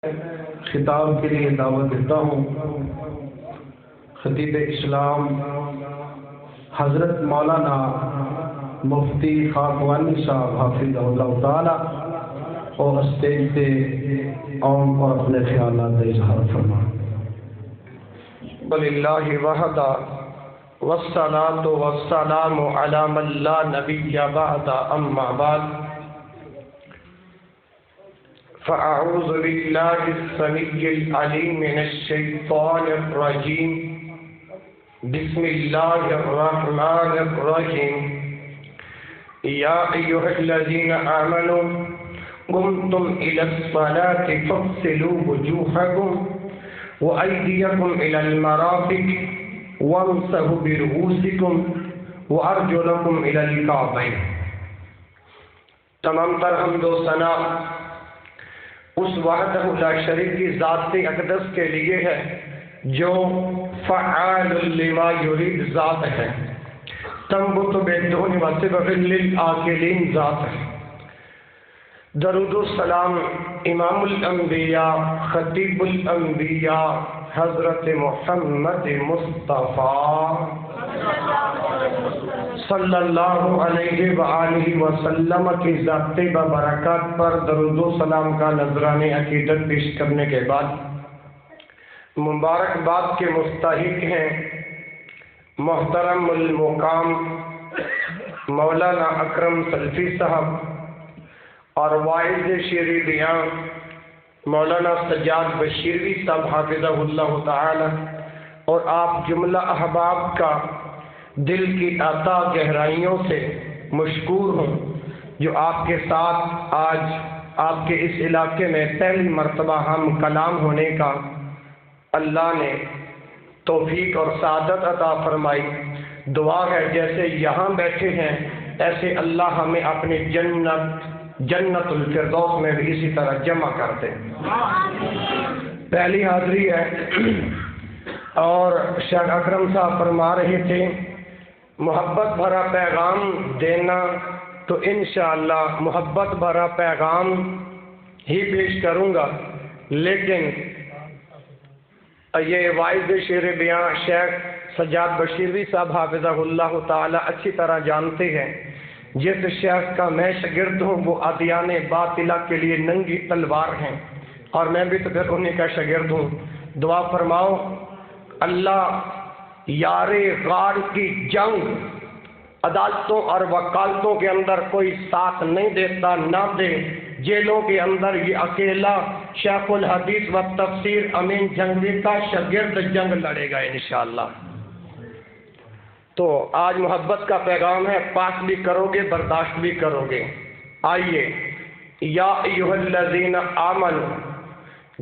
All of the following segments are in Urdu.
خطاب کے لیے دعوت دیتا ہوں خطیب اسلام حضرت مولانا مفتی خاکوانی صاحب حافظہ اللہ تعالی اور اسٹیج پہ عام اور اپنے خیالات کا اظہار فرمائیں۔ وللہ وحدہ والصلاة والسلام علی من لا نبی بعد اما بعد فاعوذ باللہ السمیع العلیم من الشیطان الرجیم بسم اللہ الرحمن الرحیم یا ایھا الذین آمنوا قمتم الی الصلاة فاغسلوا وجوہکم وأيديكم إلى المرافق وامسحوا برؤوسكم وأرجلكم إلى الكعبين۔ تمام تر حمد و ثنا اس وحدہ لا شریک کی ذات اقدس کے لیے ہے جو فعال لما یرید ذات ہے، تنبت بدون وصبغ للآکلین ذات ہے۔ درود السلام امام الانبیاء خطیب الانبیاء حضرت محمد مصطفیٰ صلی اللہ علیہ وآلہ وسلم کی ذات برکات پر درود و سلام کا نذرانہ عقیدت پیش کرنے کے بعد مبارکباد کے مستحق ہیں محترم المقام مولانا اکرم سلفی صاحب اور واعظ شیرِ بیاں مولانا سجاد بشیروی صاحب حافظہ اللہ تعالی، اور آپ جملہ احباب کا دل کی عطا گہرائیوں سے مشکور ہوں جو آپ کے ساتھ آج آپ کے اس علاقے میں پہلی مرتبہ ہم کلام ہونے کا اللہ نے توفیق اور سعادت عطا فرمائی۔ دعا ہے جیسے یہاں بیٹھے ہیں ایسے اللہ ہمیں اپنی جنت الفردوس میں بھی اسی طرح جمع کرتے۔ پہلی حاضری ہے اور شیخ اکرم صاحب فرما رہے تھے محبت بھرا پیغام دینا، تو انشاءاللہ محبت بھرا پیغام ہی پیش کروں گا، لیکن یہ واعظ شیرِ بیاں شیخ سجاد بشیروی صاحب حافظہ اللہ تعالی اچھی طرح جانتے ہیں جس شیخ کا میں شاگرد ہوں وہ ادیان باطلہ کے لیے ننگی تلوار ہیں، اور میں بھی تو پھر انہیں کا شاگرد ہوں۔ دعا فرماؤ اللہ یار غار کی جنگ عدالتوں اور وکالتوں کے اندر کوئی ساتھ نہیں دیتا، نہ دے۔ جیلوں کے اندر یہ اکیلا شیخ الحدیث و تفسیر امین جنگی کا شاگرد جنگ لڑے گا انشاءاللہ۔ تو آج محبت کا پیغام ہے، پاس بھی کرو گے برداشت بھی کرو گے۔ آئیے یا ایھا الذین آمنوا،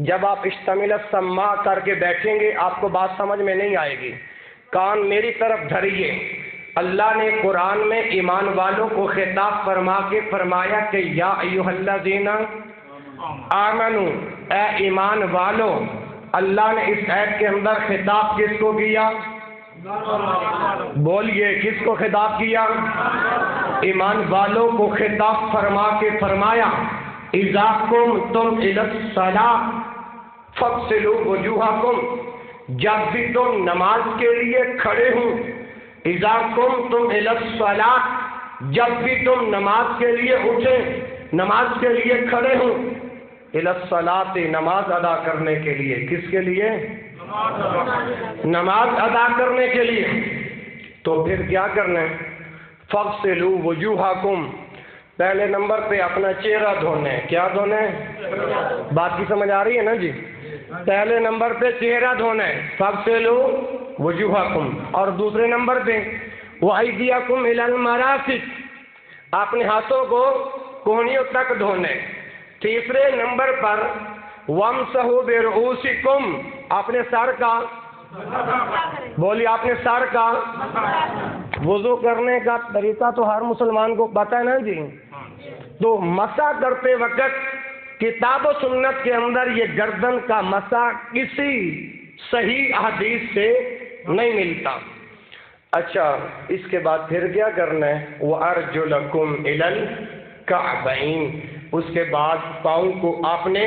جب آپ اشتمل السماع کر کے بیٹھیں گے آپ کو بات سمجھ میں نہیں آئے گی، کان میری طرف دھریے۔ اللہ نے قرآن میں ایمان والوں کو خطاب فرما کے فرمایا کہ یا ایھا الذین آمنوا، اے ایمان والو۔ اللہ نے اس آیت کے اندر خطاب کس کو کیا؟ بولیے کس کو خطاب کیا؟ ایمان والوں کو خطاب فرما کے فرمایا اذا قمتم الی الصلاۃ فاغسلوا وجوہکم، جب بھی تم نماز کے لیے کھڑے ہو۔ اذا قمتم الی الصلاۃ، جب بھی تم نماز کے لیے اٹھیں، نماز کے لیے کھڑے ہو۔ الی الصلاۃ، نماز ادا کرنے کے لیے۔ کس کے لیے؟ نماز ادا کرنے کے لیے۔ تو پھر کیا کرنا ہے؟ فاغسلوا وجوہکم، پہلے نمبر پہ اپنا چہرہ دھونا ہے۔ کیا دھونا ہے؟ بات کی سمجھ آ رہی ہے نا جی؟ پہلے نمبر پہ چہرہ دھونا ہے، فاغسلوا وجوہکم، اور دوسرے نمبر پہ وایدیکم الی المرافق، اپنے ہاتھوں کو کونیوں تک دھونا ہے۔ تیسرے نمبر پر وامسحوا برؤوسکم، اپنے سر کا، بولیے اپنے سر کا۔ وضو کرنے کا طریقہ تو ہر مسلمان کو پتہ ہے نا جی؟ تو مسح کرتے وقت کتاب و سنت کے اندر یہ گردن کا مسح کسی صحیح حدیث سے نہیں ملتا۔ اچھا، اس کے بعد پھر کیا کرنا ہے؟ وَأَرْجُلَكُمْ إِلَى الْكَعْبَيْنِ، اس کے بعد پاؤں کو آپ نے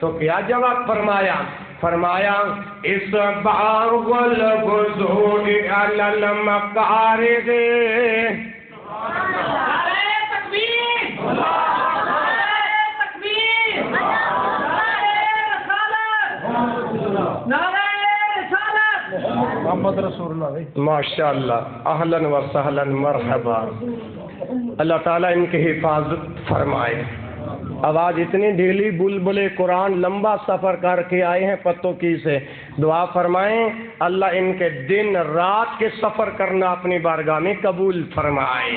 تو کیا جواب فرمایا؟ فرمایا اسباغ الوضوء علی المقارض. محمد رسول اللہ. ماشاء اللہ، اہلاً و سہلاً، مرحبا. اللہ تعالیٰ ان کی حفاظت فرمائے. آواز اتنی ڈھیلی، بلبلے قرآن لمبا سفر کر کے آئے ہیں پتوں کی سے. دعا فرمائیں اللہ ان کے دن رات کے سفر کرنا اپنی بارگاہ میں قبول فرمائے.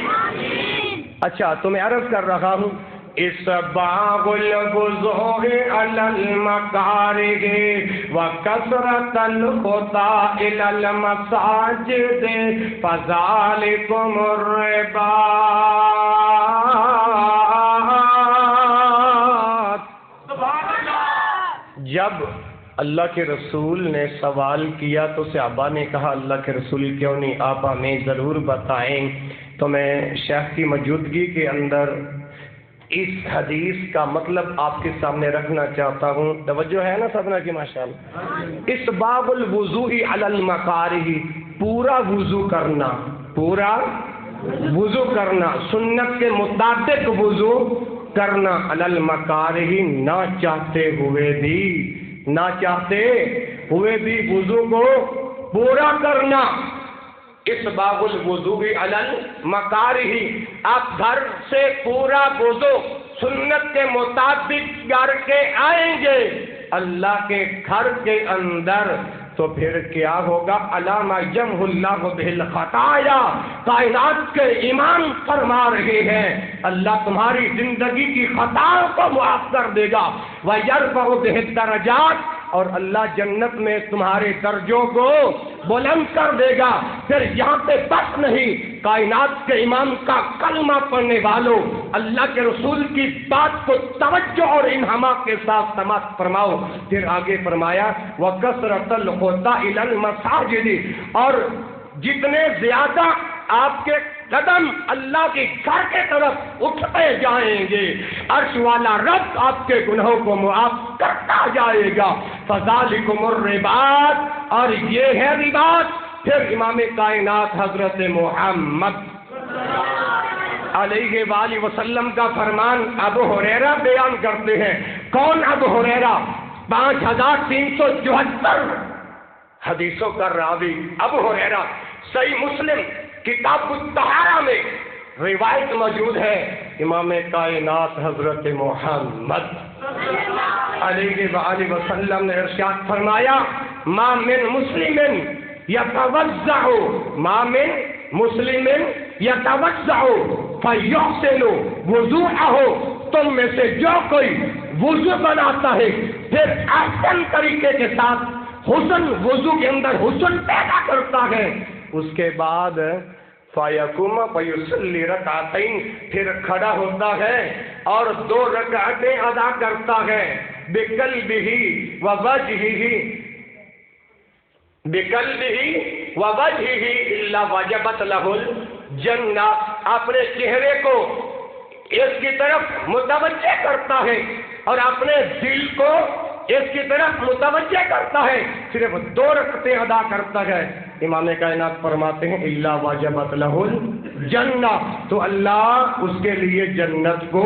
اچھا تو میں عرض کر رہا ہوں اسباغ الوضوء علی المقارض وکثرۃ الخطا الی المساجد فذلکم الرباط. جب اللہ کے رسول نے سوال کیا تو صحابہ نے کہا اللہ کے رسول کیوں نہیں، آپ ہمیں ضرور بتائیں. تو میں شیخ کی موجودگی کے اندر اس حدیث کا مطلب آپ کے سامنے رکھنا چاہتا ہوں. توجہ ہے نا سبنا کی ماشاءاللہ. اسباغ الوضوء علی المقارض، پورا وضو کرنا، پورا وضو کرنا، سنت کے مطابق وضو کرنا، علی المقارض، نہ چاہتے ہوئے بھی وضو کو پورا کرنا. اسباغ الوضوء علی المقارض، آپ گھر سے پورا وضو سنت کے مطابق کر کے آئیں گے اللہ کے گھر کے اندر تو پھر کیا ہوگا؟ علامہ یمحو اللہ بہ الخطایا. کائنات کے امام فرما رہے ہیں اللہ تمہاری زندگی کی خطاؤں کو معاف کر دے گا. وَيَرْفَعُ بِهِ الدَّرَجَاتِ، اور اللہ جنت میں تمہارے درجوں کو بلند کر دے گا. پھر یہاں پہ بس نہیں، کائنات کے امام کا کلمہ پڑھنے والوں اللہ کے رسول کی بات کو توجہ اور انہماک کے ساتھ سماعت فرماؤ. پھر آگے فرمایا وَكَثْرَةَ الْخُطَّىٰ إِلَى الْمَسَاجِدِ، اور جتنے زیادہ آپ کے قدم اللہ کے گھر کے طرف اٹھتے جائیں گے عرش والا رب آپ کے گناہوں کو معاف کرتا جائے گا. فَذَلِكُمُ الرِّبَاطُ، اور یہ ہے رباط. پھر امام کائنات حضرت محمد علیہ وآلہ وسلم کا فرمان ابو ہریرہ بیان کرتے ہیں. کون ابو ہریرہ؟ 5374 حدیثوں کا راوی ابو ہریرہ. صحیح مسلم کتاب الطہارہ میں روایت موجود ہے. امام کائنات حضرت محمد علیہ وآلہ وسلم نے ارشاد فرمایا ما من مسلم یتوضع فیحسن وضوءہ، تم میں سے جو کوئی وضو بناتا ہے پھر احسن طریقے کے ساتھ حسن، وضو کے اندر حسن پیدا کرتا ہے، اس کے بعد فَيَقُومَ فَيُصَلِّي رَكْعَتَيْنِ، پھر کھڑا ہوتا ہے اور 2 رکعتیں ادا کرتا ہے. بِقَلْبِهِ وَوَجْهِهِ إِلَّا وَجَبَتْ لَهُ الْجَنَّةُ، اپنے چہرے کو اس کی طرف متوجہ کرتا ہے اور اپنے دل کو اس کی طرف متوجہ کرتا ہے، صرف 2 رکعتیں ادا کرتا ہے. امام کائنات فرماتے ہیں الا وجبت لہ الجنہ، تو اللہ اس کے لیے جنت کو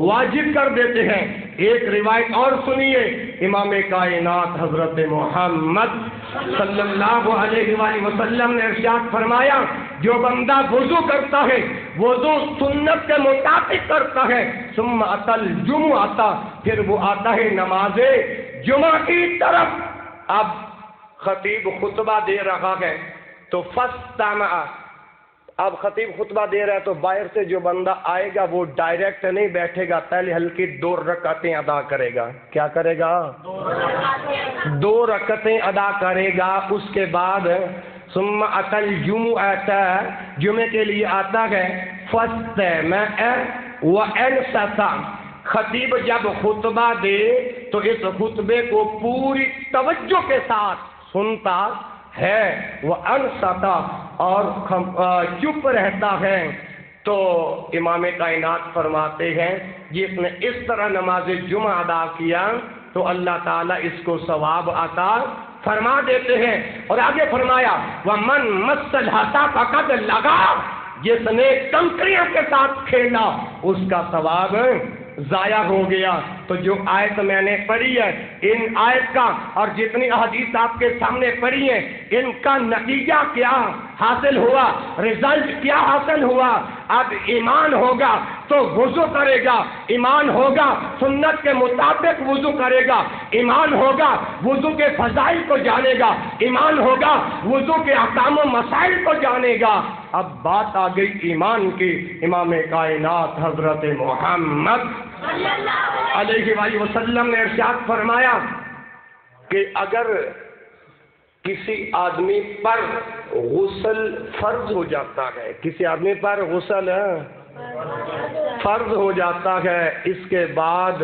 واجب کر دیتے ہیں. ایک روایت اور سنیے، امام کائنات حضرت محمد صلی اللہ علیہ وآلہ وسلم نے ارشاد فرمایا جو بندہ وضو کرتا ہے، وضو سنت کے مطابق کرتا ہے، ثم اتی الجمعہ، پھر وہ آتا ہے نماز جمعہ کی طرف. اب خطیب خطبہ دے رہا ہے تو فاستمع، اب خطیب خطبہ دے رہا ہے تو باہر سے جو بندہ آئے گا وہ ڈائریکٹ نہیں بیٹھے گا، پہلے ہلکی 2 رکعتیں ادا کرے گا. کیا کرے گا؟ 2 رکعتیں ادا کرے گا. اس کے بعد ثم اتی الجمعہ، جمعے کے لیے آتا ہے. فاستمع وانصت، خطیب جب خطبہ دے تو اس خطبے کو پوری توجہ کے ساتھ سنتا ہے، وہ انصتا، اور چپ رہتا ہے. تو امام کائنات فرماتے ہیں جس نے اس طرح نماز جمعہ ادا کیا تو اللہ تعالیٰ اس کو ثواب عطا فرما دیتے ہیں۔ اور آگے فرمایا وَمَن مَسَّ الْحَسَى فَقَدْ لَغَا، جس نے کنکریوں کے ساتھ کھیلا اس کا ثواب ضائع ہو گیا۔ تو جو آیت میں نے پڑھی ہے، ان آیت کا اور جتنی احادیث آپ کے سامنے پڑھی ہیں، ان کا نتیجہ کیا حاصل ہوا، رزلٹ کیا حاصل ہوا؟ اب ایمان ہوگا تو وضو کرے گا، ایمان ہوگا سنت کے مطابق وضو کرے گا، ایمان ہوگا وضو کے فضائل کو جانے گا، ایمان ہوگا وضو کے احکام و مسائل کو جانے گا۔ اب بات آ گئی ایمان کی۔ امام کائنات حضرت محمد علیہ وآلہ وسلم نے ارشاد فرمایا کہ اگر کسی آدمی پر غسل فرض ہو جاتا ہے، کسی آدمی پر غسل فرض ہو جاتا ہے، اس کے بعد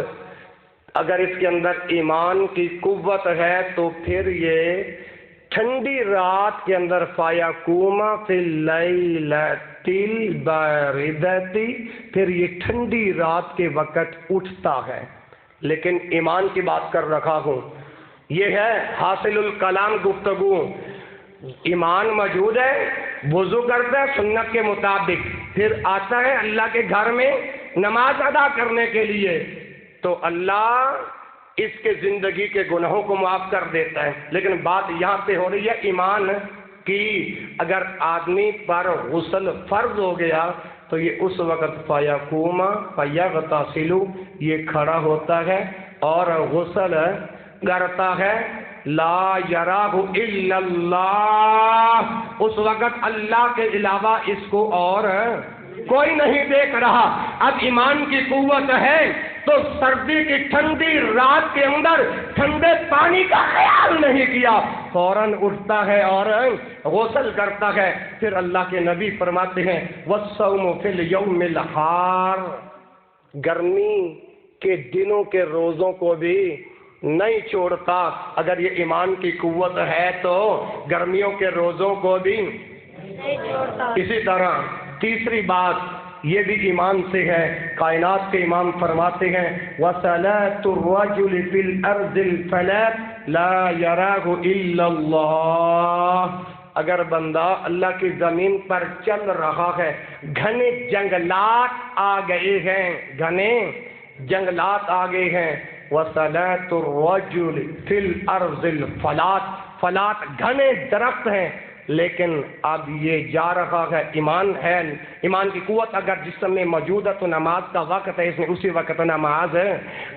اگر اس کے اندر ایمان کی قوت ہے تو پھر یہ ٹھنڈی رات کے اندر فَيَقُومَ فِي اللَّيْلَةِ الْبَارِدَةِ، پھر یہ ٹھنڈی رات کے وقت اٹھتا ہے۔ لیکن ایمان کی بات کر رہا ہوں، یہ ہے حاصل الکلام گفتگو۔ ایمان موجود ہے، وضو کرتا ہے سنت کے مطابق، پھر آتا ہے اللہ کے گھر میں نماز ادا کرنے کے لیے، تو اللہ اس کے زندگی کے گناہوں کو معاف کر دیتا ہے۔ لیکن بات یہاں پہ ہو رہی ہے ایمان کی۔ اگر آدمی پر غسل فرض ہو گیا تو یہ اس وقت فَيَقُومَ فَيَغْتَسِلُ، یہ کھڑا ہوتا ہے اور غسل کرتا ہے۔ لا یراہ الا اللہ، اس وقت اللہ کے علاوہ اس کو اور کوئی نہیں دیکھ رہا۔ اب ایمان کی قوت ہے تو سردی کی ٹھنڈی رات کے اندر ٹھنڈے پانی کا خیال نہیں کیا، فوراً اٹھتا ہے اور غسل کرتا ہے۔ پھر اللہ کے نبی فرماتے ہیں وَالصَّوْمُ فِي الْيَوْمِ الْحَارِ، گرمی کے دنوں کے روزوں کو بھی نہیں چھوڑتا۔ اگر یہ ایمان کی قوت ہے تو گرمیوں کے روزوں کو بھی نہیں چھوڑتا۔ اسی طرح تیسری بات یہ بھی ایمان سے ہے۔ کائنات کے امام فرماتے ہیں وَصَلَاةُ الرَّجُلِ فِي الْأَرْضِ الْفَلَاةِ لَا يَرَاهُ إِلَّا اللَّهُ، اگر بندہ اللہ کی زمین پر چل رہا ہے، گھنے جنگلات آ گئے ہیں، گھنے جنگلات آ گئے ہیں۔ وَصَلَاةُ الرَّجُلِ فِي الْأَرْضِ الْفَلَاةِ، فلات گھنے درخت ہیں، لیکن اب یہ جا رہا ہے، ایمان ہے، ایمان کی قوت اگر جسم میں موجود ہے تو نماز کا وقت ہے، اس نے اسی وقت نماز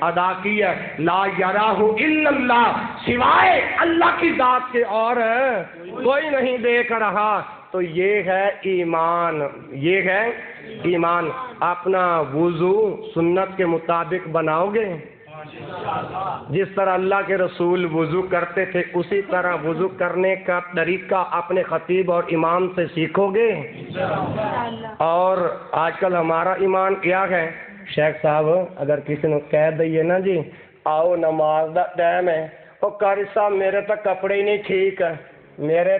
ادا کی ہے۔ لا یراہ الا اللہ، سوائے اللہ کی ذات کے اور کوئی نہیں دیکھ رہا۔ تو یہ ہے ایمان، یہ ہے ایمان۔ اپنا وضو سنت کے مطابق بناؤ گے، جس طرح اللہ کے رسول وضو کرتے تھے اسی طرح وضو کرنے کا طریقہ اپنے خطیب اور امام سے سیکھو گے۔ اور آج کل ہمارا ایمان کیا ہے، شیخ صاحب اگر کسی نے کہہ دئیے نا جی آؤ نماز دا ٹائم ہے، او قاری صاحب میرے تک کپڑے ہی نہیں ٹھیک، میرے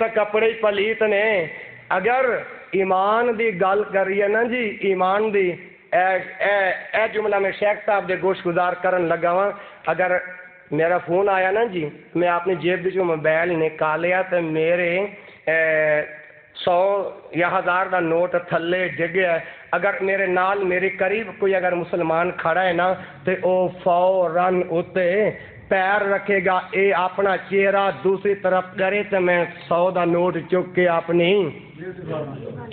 تک کپڑے ہی پلیت نے۔ اگر ایمان دی گل کریے نا جی، ایمان دی اے جملہ میں شیخ صاحب دے گوش گزار کرن لگا ہوں۔ اگر میرا فون آیا نا جی، میں اپنی جیب جو موبائل نکالیا تو میرے 100 یا 1000 دا نوٹ تھلے ڈگیا ہے۔ اگر میرے نال میرے قریب کوئی اگر مسلمان کھڑا ہے نا تو او فوراً اتے پیر رکھے گا، اے اپنا چہرہ دوسری طرف کرے تو میں 100 دا نوٹ چک کے اپنی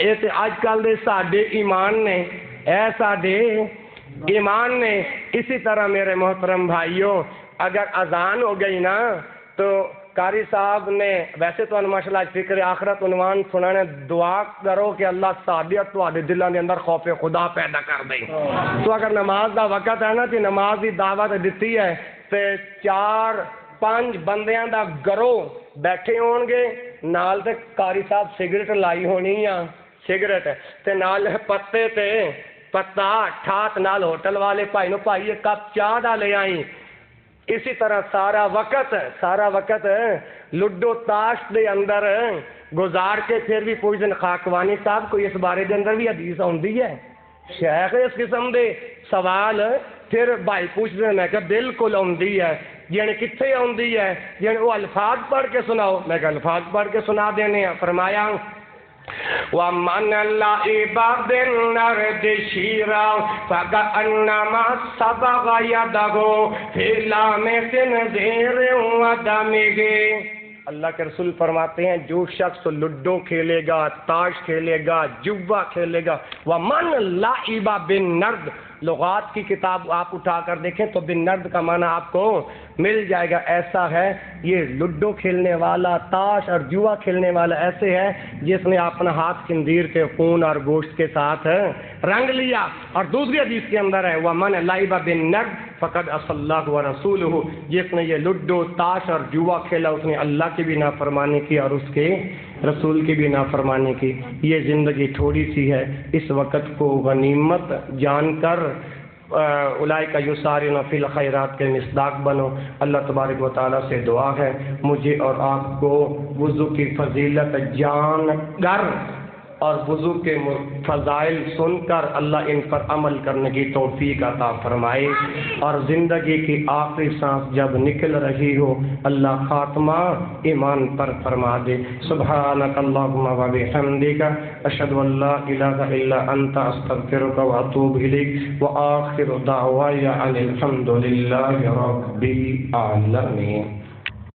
اے تے آج کل دے ساڈے ایمان نے، ایسا دے ایمان نے۔ اسی طرح میرے محترم بھائیوں، اگر اذان ہو گئی نا تو قاری صاحب نے ویسے تو ماشاءاللہ فکر آخرت عنوان سنانے، دعا کرو کہ اللہ صادیت تو آدھے دلوں کے اندر خوف خدا پیدا کر دے۔ تو اگر نماز دا وقت ہے نا تو نماز دی دعوت دیتی ہے تو 4-5 بندیاں دا گروہ بیٹھے ہون گے، نال تے قاری صاحب سگریٹ لائی ہونی یا سگریٹ تے نال پتے تے پتا ٹھات نال ہوٹل والے بھائی نو بھائی ایک کپ چاہ دا لے آئی۔ اسی طرح سارا وقت لڈو تاش دے اندر گزار کے پھر بھی کوئی دن خاکوانی صاحب کوئی اس بارے دے اندر بھی حدیث ہوندی ہے، شیخ اس قسم دے سوال پھر بھائی پوچھ رہے میں کہا بالکل آندی ہے، یعنی کتنے آندی ہے؟ یعنی وہ الفاظ پڑھ کے سناؤ۔ میں کہا الفاظ پڑھ کے سنا دینے ہیں۔ فرمایا وَمَنَ اللَّعِبَ بِالنَّرْدِ شِيرًا فَكَأَنَّمَا صَبَغَ يَدَهُ فِي لَحْمِ خِنزِيرٍ وَدَمِهِ۔ اللہ کے رسول فرماتے ہیں جو شخص لڈو کھیلے گا، تاش کھیلے گا، جوا کھیلے گا، وَمَنَ اللَّعِبَ بِالنَّرْدِ، لغات کی کتاب آپ اٹھا کر دیکھیں تو بِالنَّرْد کا معنی آپ کو مل جائے گا۔ ایسا ہے یہ لڈو کھیلنے والا، تاش اور جوا کھیلنے والا ایسے ہے جس نے اپنا ہاتھ خنزیر کے خون اور گوشت کے ساتھ رنگ لیا۔ اور دوسری حدیث کے اندر ہے وَمَنْ لَعِبَ بِالنَّرْدِ فَقَدْ عَصَى اللَّهَ وَرَسُولُهُ، جس نے یہ لڈو، تاش اور جوا کھیلا اس نے اللہ کی بھی نافرمانی کی اور اس کے رسول کی بھی نافرمانی کی۔ یہ زندگی تھوڑی سی ہے، اس وقت کو غنیمت جان کر اولئک یسارعون فی الخیرات کے مصداق بنو۔ اللہ تبارک و تعالیٰ سے دعا ہے مجھے اور آپ کو وضو کی فضیلت جان کر اور وضو کے فضائل سن کر اللہ ان پر عمل کرنے کی توفیق عطا فرمائے، اور زندگی کی آخری سانس جب نکل رہی ہو اللہ خاتمہ ایمان پر فرما دے۔ سبحانک اللہم و بحمدک اشہد ان لا الہ الا انت استغفرک و اتوب الیک، وآخر دعوایا ان الحمد للہ رب العالمین۔